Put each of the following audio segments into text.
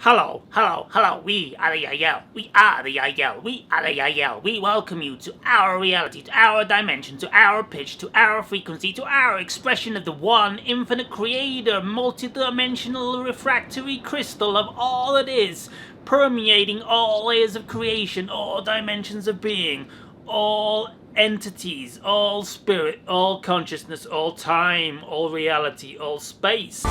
Hello, hello, hello, we are the Yahyel, we are the Yahyel, we are the Yahyel. We welcome you to our reality, to our dimension, to our pitch, to our frequency, to our expression of the one infinite creator, multidimensional refractory crystal of all that is, permeating all layers of creation, all dimensions of being, all entities, all spirit, all consciousness, all time, all reality, all space.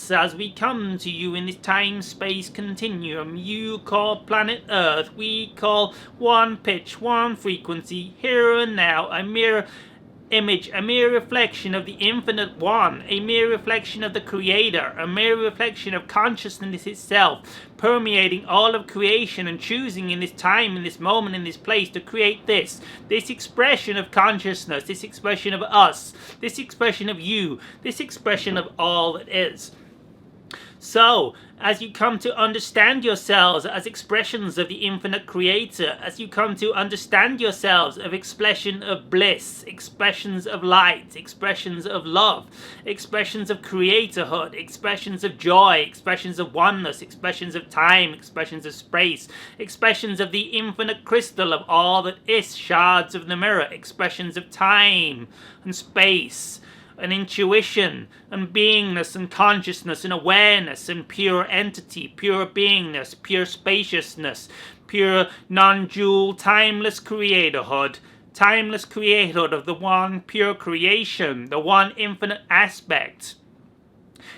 As we come to you in this time-space continuum you call planet Earth, we call one pitch, one frequency, here and now, a mere image, a mere reflection of the infinite one, a mere reflection of the creator, a mere reflection of consciousness itself, permeating all of creation and choosing in this time, in this moment, in this place to create this expression of consciousness, this expression of us, this expression of you, this expression of all that is. So, as you come to understand yourselves as expressions of the infinite creator, as you come to understand yourselves as expression of bliss, expressions of light, expressions of love, expressions of creatorhood, expressions of joy, expressions of oneness, expressions of time, expressions of space, expressions of the infinite crystal of all that is, shards of the mirror, expressions of time and space, and intuition, and beingness, and consciousness, and awareness, and pure entity, pure beingness, pure spaciousness, pure non-dual, timeless creatorhood of the one pure creation, the one infinite aspect.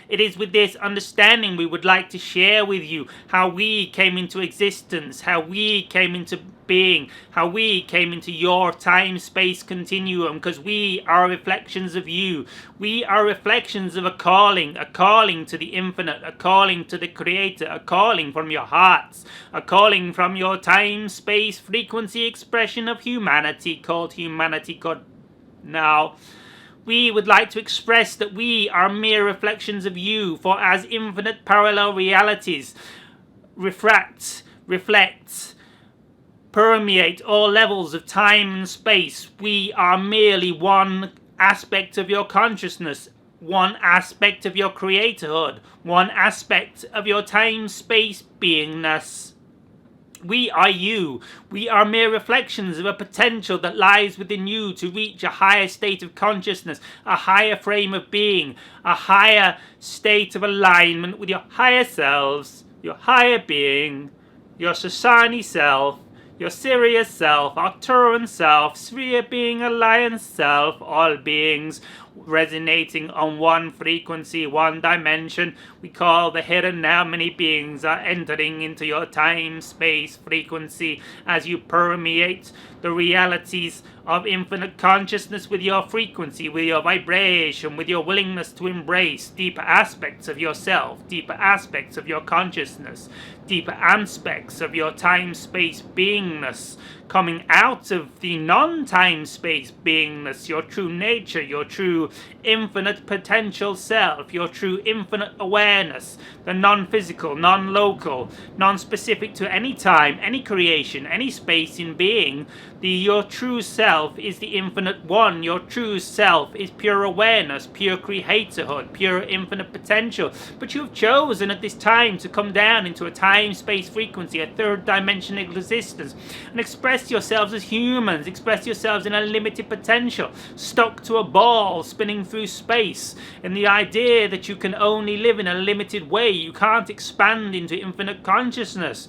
It is with this understanding we would like to share with you how we came into existence, how we came into being, how we came into your time-space continuum, because we are reflections of you. We are reflections of a calling to the infinite, a calling to the creator, a calling from your hearts, a calling from your time-space frequency expression of humanity called now. We would like to express that we are mere reflections of you, for as infinite parallel realities refract, reflect, permeate all levels of time and space, we are merely one aspect of your consciousness, one aspect of your creatorhood, one aspect of your time-space beingness. We are you. We are mere reflections of a potential that lies within you to reach a higher state of consciousness, a higher frame of being, a higher state of alignment with your higher selves, your higher being, your Sasani self, your Sirius self, Arcturian self, Sphere being Alliance self, all beings resonating on one frequency, one dimension. We call the here and now. Many beings are entering into your time-space frequency as you permeate the realities of infinite consciousness with your frequency, with your vibration, with your willingness to embrace deeper aspects of yourself, deeper aspects of your consciousness, deeper aspects of your time-space beingness, coming out of the non-time-space beingness, your true nature, your true infinite potential self, your true infinite awareness, the non-physical, non-local, non-specific to any time, any creation, any space in being. Your true self is the infinite one. Your true self is pure awareness, pure creatorhood, pure infinite potential. But you have chosen at this time to come down into a time-space frequency, a third dimensional existence, and express yourselves as humans, express yourselves in a limited potential, stuck to a ball spinning through space, and the idea that you can only live in a limited way, you can't expand into infinite consciousness.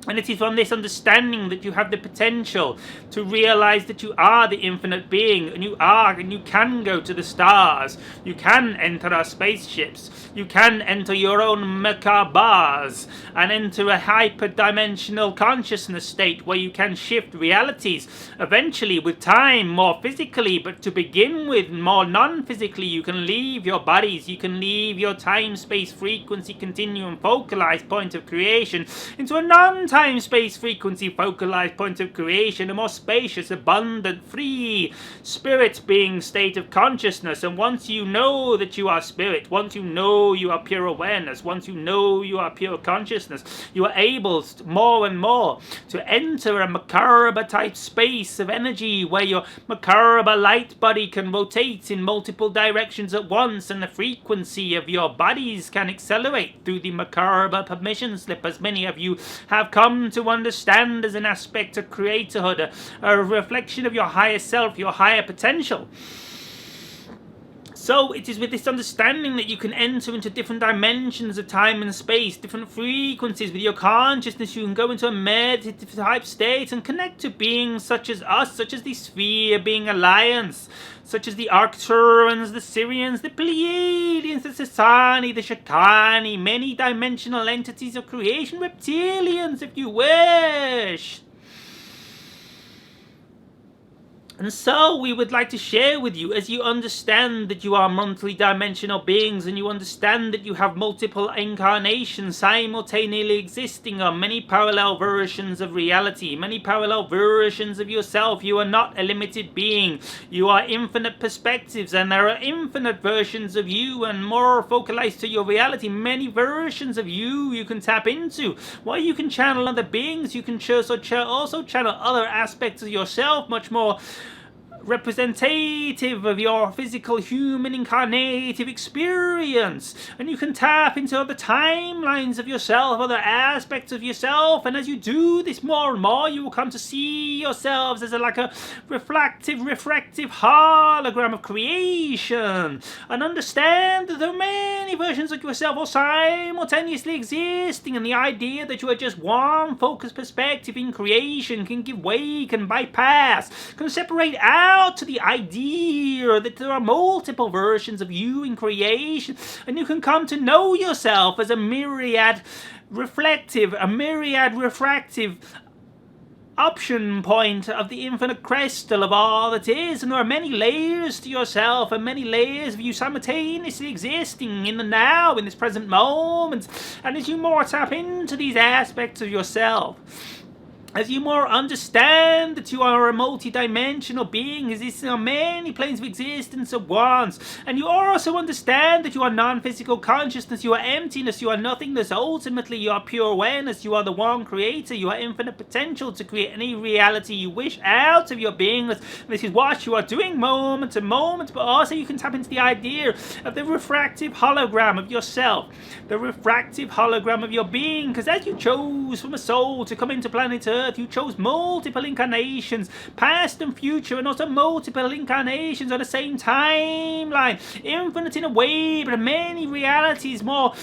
And it is from this understanding that you have the potential to realize that you are the infinite being, and you can go to the stars, you can enter our spaceships, you can enter your own Merkabahs, and enter a hyperdimensional consciousness state where you can shift realities, eventually with time, more physically, but to begin with, more non-physically. You can leave your bodies, you can leave your time-space frequency continuum, focalized point of creation, into a non time-space frequency focalized point of creation, a more spacious, abundant, free spirit being state of consciousness. And once you know that you are spirit, once you know you are pure awareness, once you know you are pure consciousness, you are able more and more to enter a Macabre type space of energy where your Macabre light body can rotate in multiple directions at once, and the frequency of your bodies can accelerate through the Macabre permission slip, as many of you have come to understand as an aspect of creatorhood, a reflection of your higher self, your higher potential. So it is with this understanding that you can enter into different dimensions of time and space, different frequencies with your consciousness. You can go into a meditative type state and connect to beings such as us, such as the Sphere Being Alliance, such as the Arcturians, the Sirians, the Pleiadians, the Sasani, the Shakani, many dimensional entities of creation, reptilians if you wish. And so we would like to share with you, as you understand that you are multi-dimensional beings and you understand that you have multiple incarnations simultaneously existing on many parallel versions of reality, many parallel versions of yourself. You are not a limited being. You are infinite perspectives, and there are infinite versions of you, and more focalized to your reality, many versions of you can tap into. While you can channel other beings, you can also channel other aspects of yourself, much more representative of your physical human incarnative experience, and you can tap into other timelines of yourself, other aspects of yourself. And as you do this more and more, you will come to see yourselves as like a refractive hologram of creation, and understand that there are many versions of yourself all simultaneously existing, and the idea that you are just one focused perspective in creation can give way, can bypass, can separate out to the idea that there are multiple versions of you in creation, and you can come to know yourself as a myriad refractive option point of the infinite crystal of all that is. And there are many layers to yourself, and many layers of you simultaneously existing in the now, in this present moment. And as you more tap into these aspects of yourself, as you more understand that you are a multi-dimensional being existing on many planes of existence at once, and you also understand that you are non-physical consciousness, you are emptiness, you are nothingness, ultimately you are pure awareness, you are the one creator, you are infinite potential to create any reality you wish out of your beingness. This is what you are doing moment to moment, but also you can tap into the idea of the refractive hologram of yourself, the refractive hologram of your being, because as you chose from a soul to come into planet Earth, you chose multiple incarnations, past and future, and also multiple incarnations on the same timeline, infinite in a way, but many realities more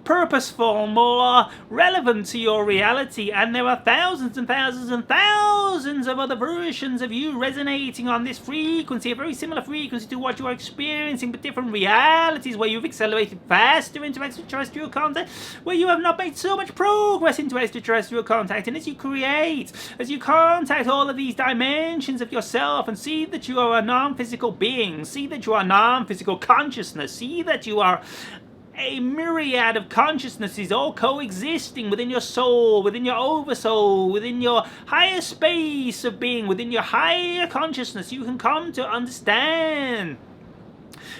purposeful, more relevant to your reality. And there are thousands and thousands and thousands of other versions of you resonating on this frequency, a very similar frequency to what you are experiencing, but different realities where you've accelerated faster into extraterrestrial contact, where you have not made so much progress into extraterrestrial contact. And as you contact all of these dimensions of yourself and see that you are a non-physical being, see that you are non-physical consciousness, see that you are a myriad of consciousnesses all coexisting within your soul, within your oversoul, within your higher space of being, within your higher consciousness, you can come to understand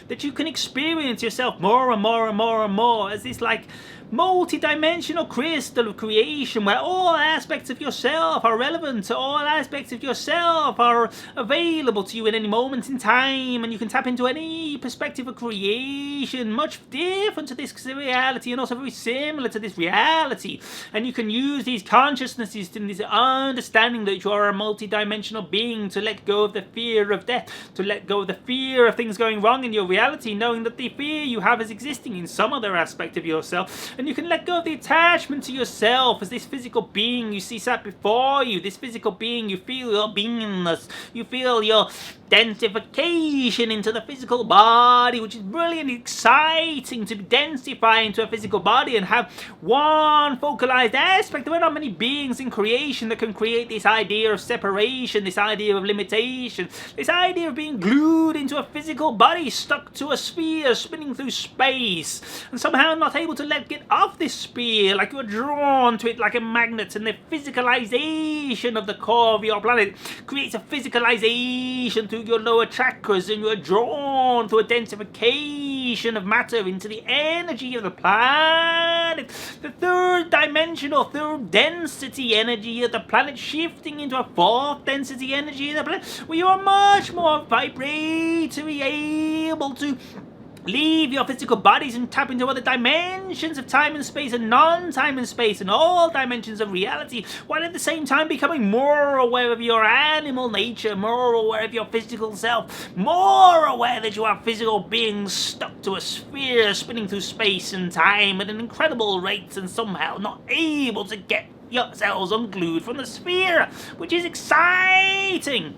that you can experience yourself more and more and more and more as this like multi-dimensional crystal of creation, where all aspects of yourself are relevant, all aspects of yourself are available to you in any moment in time, and you can tap into any perspective of creation, much different to this reality and also very similar to this reality. And you can use these consciousnesses and this understanding that you are a multi-dimensional being to let go of the fear of death, to let go of the fear of things going wrong in your reality, knowing that the fear you have is existing in some other aspect of yourself. And you can let go of the attachment to yourself as this physical being you see sat before you, this physical being. You feel your beingness, you feel your densification into the physical body, which is brilliant, exciting to densify into a physical body and have one focalized aspect. There are not many beings in creation that can create this idea of separation, this idea of limitation, this idea of being glued into a physical body, stuck to a sphere, spinning through space, and somehow not able to let get of this sphere, like you are drawn to it like a magnet, and the physicalization of the core of your planet creates a physicalization through your lower chakras, and you are drawn to a densification of matter into the energy of the planet. The third dimensional, third density energy of the planet shifting into a fourth density energy of the planet, where you are much more vibratory, able to leave your physical bodies and tap into other dimensions of time and space and non-time and space and all dimensions of reality, while at the same time becoming more aware of your animal nature, more aware of your physical self, more aware that you are physical beings stuck to a sphere spinning through space and time at an incredible rate, and somehow not able to get yourselves unglued from the sphere, which is exciting.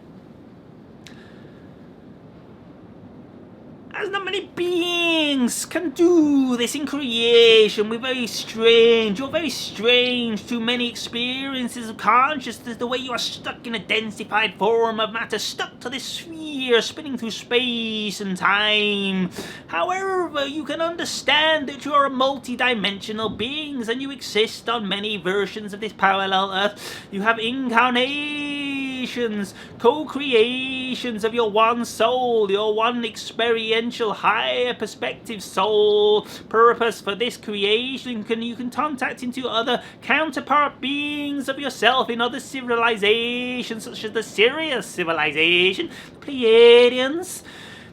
As not many beings can do this in creation. We're very strange. You're very strange to many experiences of consciousness, the way you are stuck in a densified form of matter, stuck to this sphere, spinning through space and time. However, you can understand that you are multidimensional beings and you exist on many versions of this parallel Earth. You have incarnations, co-creations of your one soul, your one experiential higher perspective soul purpose for this creation. You can contact into other counterpart beings of yourself in other civilizations, such as the Sirian civilization, the Pleiadians,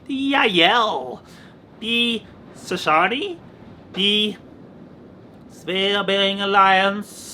the Yahyel, the Bashar, the Sphere-Bearing Alliance.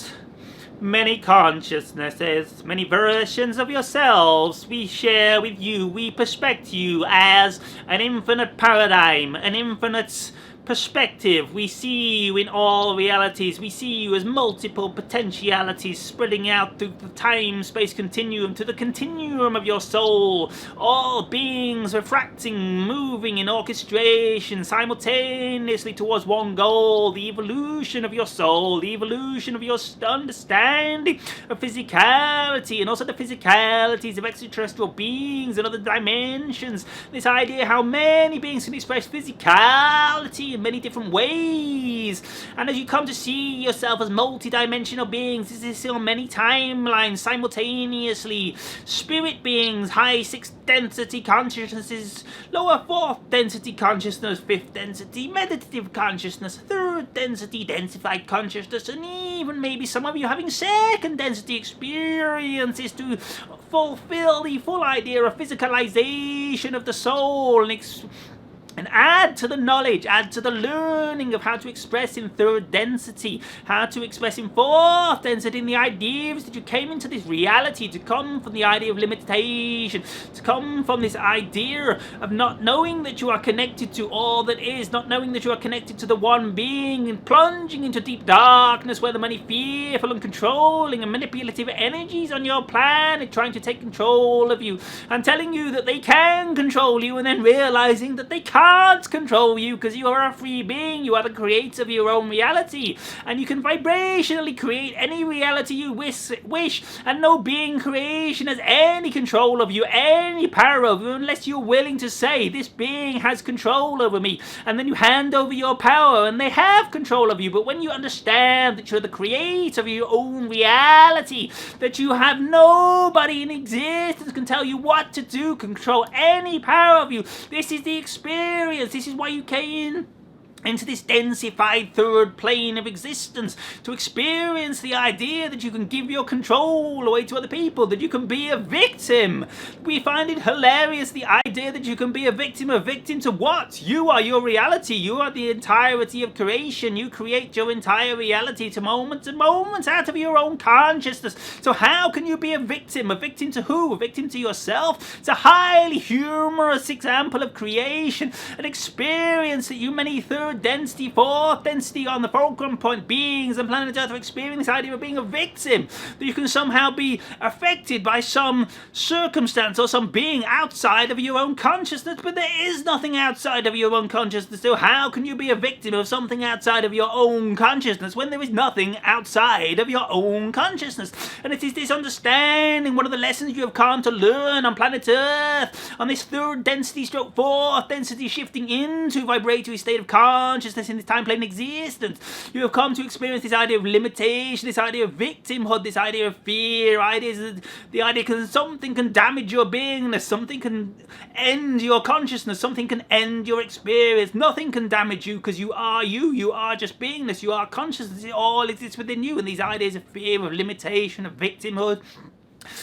Many consciousnesses, many versions of yourselves we share with you. We perspect you as an infinite paradigm, an infinite perspective. We see you in all realities. We see you as multiple potentialities spreading out through the time-space continuum to the continuum of your soul. All beings refracting, moving in orchestration simultaneously towards one goal, the evolution of your soul, the evolution of your understanding of physicality, and also the physicalities of extraterrestrial beings and other dimensions. This idea how many beings can express physicality in many different ways, and as you come to see yourself as multi-dimensional beings, this is on many timelines simultaneously. Spirit beings, high 6th density consciousnesses, lower 4th density consciousness, 5th density meditative consciousness, 3rd density densified consciousness, and even maybe some of you having 2nd density experiences to fulfill the full idea of physicalization of the soul, and add to the knowledge, add to the learning of how to express in 3rd density, how to express in 4th density, in the ideas that you came into this reality to come from the idea of limitation, to come from this idea of not knowing that you are connected to all that is, not knowing that you are connected to the one being, and plunging into deep darkness where the many fearful and controlling and manipulative energies on your planet trying to take control of you and telling you that they can control you, and then realizing that they can't control you because you are a free being. You are the creator of your own reality, and you can vibrationally create any reality you wish, and no being creation has any control of you, any power over you, unless you're willing to say, this being has control over me, and then you hand over your power and they have control of you. But when you understand that you're the creator of your own reality, that you have nobody in existence can tell you what to do, control any power of you, this is the experience. This is why you came into this densified 3rd plane of existence, to experience the idea that you can give your control away to other people, that you can be a victim. We find it hilarious, the idea that you can be a victim to what? You are your reality. You are the entirety of creation. You create your entire reality to moments and moments out of your own consciousness. So how can you be a victim? A victim to who? A victim to yourself? It's a highly humorous example of creation, an experience that you many 3rd density, 4th density on the fulcrum point beings and planet Earth are experiencing this idea of being a victim, that you can somehow be affected by some circumstance or some being outside of your own consciousness, but there is nothing outside of your own consciousness. So how can you be a victim of something outside of your own consciousness when there is nothing outside of your own consciousness? And it is this understanding, one of the lessons you have come to learn on planet Earth, on this 3rd density stroke 4th density shifting into vibratory state of consciousness, consciousness in this time plane existence. You have come to experience this idea of limitation, this idea of victimhood, this idea of fear, the idea that something can damage your beingness, something can end your consciousness, something can end your experience. Nothing can damage you because you are just beingness, you are consciousness, it all exists within you. And these ideas of fear, of limitation, of victimhood,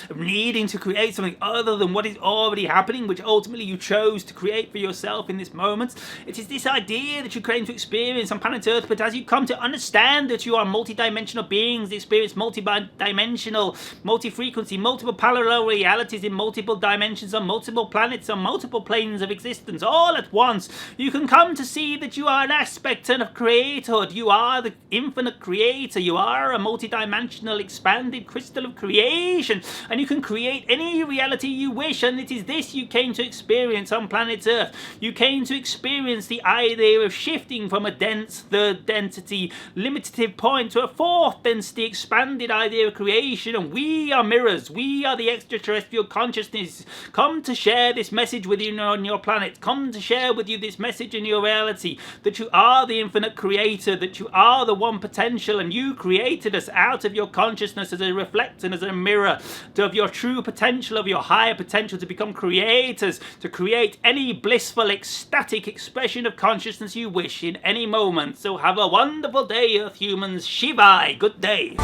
of needing to create something other than what is already happening, which ultimately you chose to create for yourself in this moment. It is this idea that you claim to experience on planet Earth, but as you come to understand that you are multidimensional beings, that experience multidimensional, multi-frequency, multiple parallel realities in multiple dimensions, on multiple planets, on multiple planes of existence, all at once, you can come to see that you are an aspect of creatorhood. You are the infinite creator. You are a multidimensional expanded crystal of creation. And you can create any reality you wish, and it is this you came to experience on planet Earth. You came to experience the idea of shifting from a dense third density limitative point to a fourth density expanded idea of creation. And we are mirrors. We are the extraterrestrial consciousness. Come to share this message with you on your planet. Come to share with you this message in your reality, that you are the infinite creator, that you are the one potential, and you created us out of your consciousness as a reflection, as a mirror of your true potential, of your higher potential to become creators, to create any blissful, ecstatic expression of consciousness you wish in any moment. So have a wonderful day, Earth humans. Shibai. Good day.